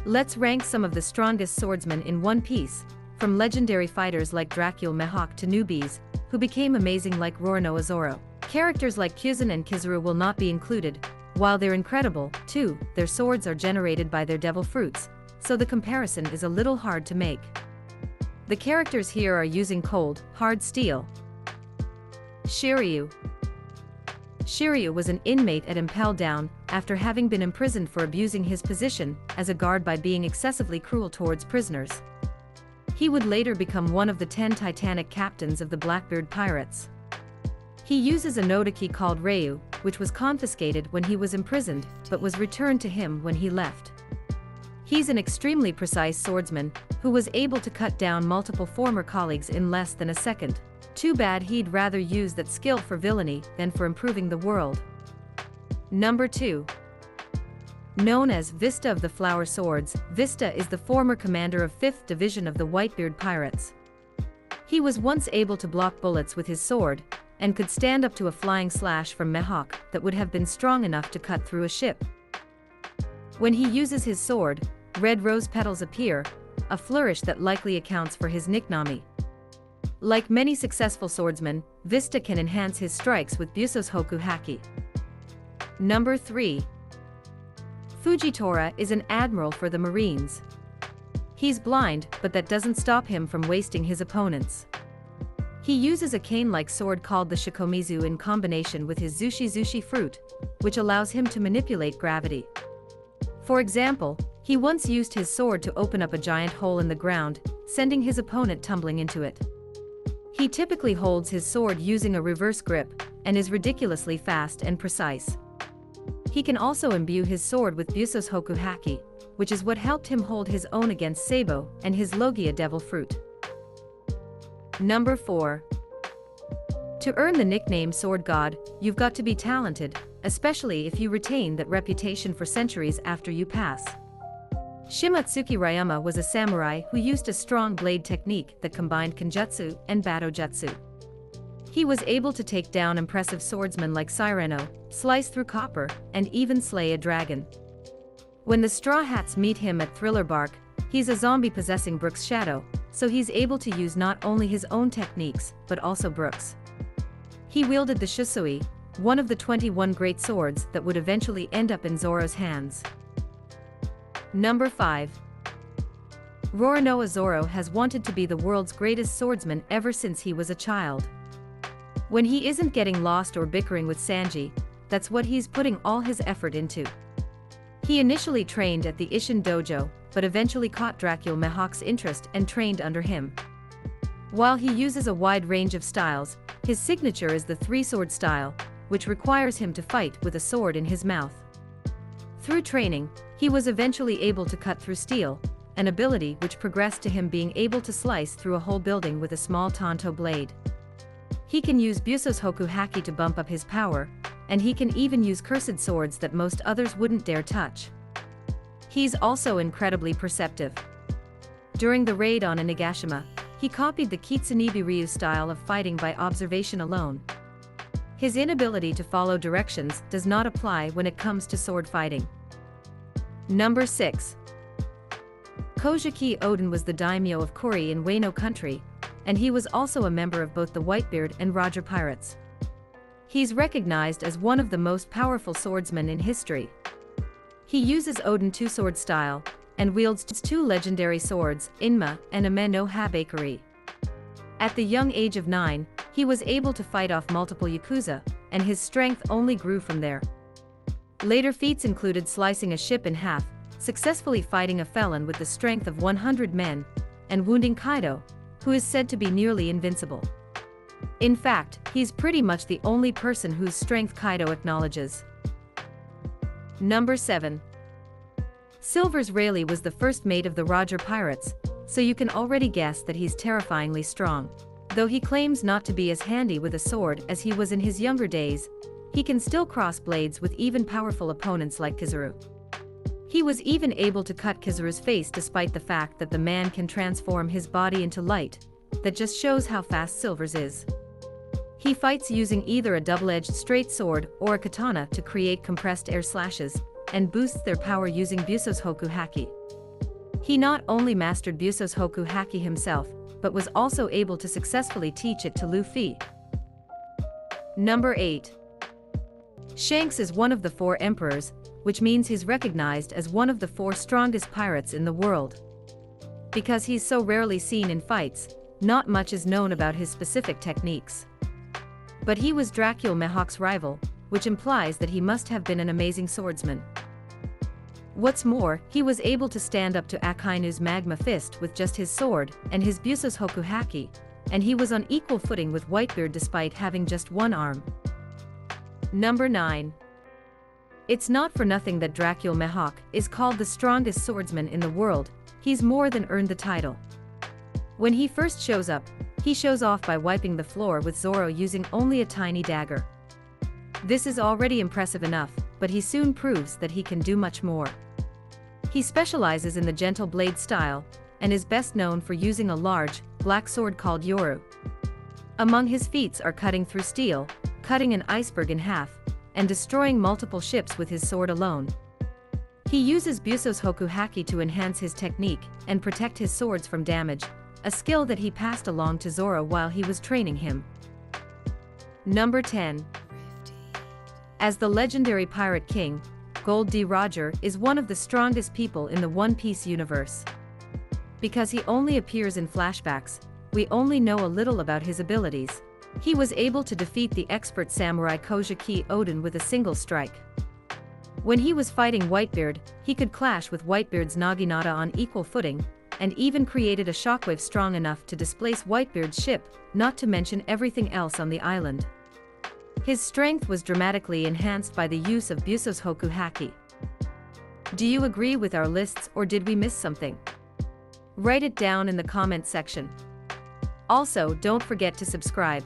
Let's rank some of the strongest swordsmen in One Piece, from legendary fighters like Dracula Mihawk to newbies, who became amazing like Roronoa Zoro. Characters like Kyuzan and Kizaru will not be included. While they're incredible, too, their swords are generated by their devil fruits, so the comparison is a little hard to make. The characters here are using cold, hard steel. Shiryu. Shiryu was an inmate at Impel Down, after having been imprisoned for abusing his position as a guard by being excessively cruel towards prisoners. He would later become one of the 10 Titanic captains of the Blackbeard Pirates. He uses a Nodaki called Ryu, which was confiscated when he was imprisoned, but was returned to him when he left. He's an extremely precise swordsman, who was able to cut down multiple former colleagues in less than a second. Too bad he'd rather use that skill for villainy than for improving the world. Number 2. Known as Vista of the Flower Swords, Vista is the former commander of 5th Division of the Whitebeard Pirates. He was once able to block bullets with his sword, and could stand up to a flying slash from Mihawk that would have been strong enough to cut through a ship. When he uses his sword, red rose petals appear, a flourish that likely accounts for his nickname. Like many successful swordsmen, Vista can enhance his strikes with Buso's Hoku Haki. Number 3. Fujitora is an admiral for the Marines. He's blind, but that doesn't stop him from wasting his opponents. He uses a cane-like sword called the Shikomizu in combination with his Zushi fruit, which allows him to manipulate gravity. For example, he once used his sword to open up a giant hole in the ground, sending his opponent tumbling into it. He typically holds his sword using a reverse grip, and is ridiculously fast and precise. He can also imbue his sword with Buso's Hoku Haki, which is what helped him hold his own against Sabo and his Logia Devil Fruit. Number 4. To earn the nickname Sword God, you've got to be talented, especially if you retain that reputation for centuries after you pass. Shimatsuki Ryama was a samurai who used a strong blade technique that combined Kenjutsu and Batojutsu. He was able to take down impressive swordsmen like Sireno, slice through copper, and even slay a dragon. When the Straw Hats meet him at Thriller Bark, he's a zombie possessing Brook's shadow, so he's able to use not only his own techniques, but also Brook's. He wielded the Shusui, one of the 21 great swords that would eventually end up in Zoro's hands. Number 5. Roronoa Zoro has wanted to be the world's greatest swordsman ever since he was a child. When he isn't getting lost or bickering with Sanji, that's what he's putting all his effort into. He initially trained at the Isshin Dojo, but eventually caught Dracula Mihawk's interest and trained under him. While he uses a wide range of styles, his signature is the three-sword style, which requires him to fight with a sword in his mouth. Through training, he was eventually able to cut through steel, an ability which progressed to him being able to slice through a whole building with a small tanto blade. He can use Buso's Hoku Haki to bump up his power, and he can even use cursed swords that most others wouldn't dare touch. He's also incredibly perceptive. During the raid on Inagashima, he copied the Kitsunibi Ryu style of fighting by observation alone. His inability to follow directions does not apply when it comes to sword fighting. Number 6. Kojiki Oden was the daimyo of Kuri in Wano country, and he was also a member of both the Whitebeard and Roger Pirates. He's recognized as one of the most powerful swordsmen in history. He uses Oden two-sword style, and wields two legendary swords, Inma and Ame no Habakuri. At the young age of 9, he was able to fight off multiple Yakuza, and his strength only grew from there. Later feats included slicing a ship in half, successfully fighting a felon with the strength of 100 men, and wounding Kaido, who is said to be nearly invincible. In fact, he's pretty much the only person whose strength Kaido acknowledges. Number 7. Silver's Rayleigh was the first mate of the Roger Pirates, so you can already guess that he's terrifyingly strong. Though he claims not to be as handy with a sword as he was in his younger days, he can still cross blades with even powerful opponents like Kizaru. He was even able to cut Kizaru's face despite the fact that the man can transform his body into light. That just shows how fast Silver's is. He fights using either a double-edged straight sword or a katana to create compressed air slashes, and boosts their power using Buso's Hoku Haki. He not only mastered Busou's Hoku Haki himself, but was also able to successfully teach it to Luffy. Number 8. Shanks is one of the 4 emperors, which means he's recognized as one of the 4 strongest pirates in the world. Because he's so rarely seen in fights, not much is known about his specific techniques. But he was Dracul Mihawk's rival, which implies that he must have been an amazing swordsman. What's more, he was able to stand up to Akainu's Magma Fist with just his sword and his Busou's Hoku Haki, and he was on equal footing with Whitebeard despite having just one arm. Number 9. It's not for nothing that Dracul Mihawk is called the strongest swordsman in the world. He's more than earned the title. When he first shows up, he shows off by wiping the floor with Zoro using only a tiny dagger. This is already impressive enough, but he soon proves that he can do much more. He specializes in the gentle blade style, and is best known for using a large, black sword called Yoru. Among his feats are cutting through steel, cutting an iceberg in half, and destroying multiple ships with his sword alone. He uses Busou's Hoku Haki to enhance his technique and protect his swords from damage, a skill that he passed along to Zoro while he was training him. Number 10. As the legendary Pirate King, Gold D. Roger is one of the strongest people in the One Piece universe. Because he only appears in flashbacks, we only know a little about his abilities. He was able to defeat the expert samurai Kojiki Oden with a single strike. When he was fighting Whitebeard, he could clash with Whitebeard's Naginata on equal footing, and even created a shockwave strong enough to displace Whitebeard's ship, not to mention everything else on the island. His strength was dramatically enhanced by the use of Busou's Hoku Haki. Do you agree with our lists or did we miss something? Write it down in the comment section. Also, don't forget to subscribe.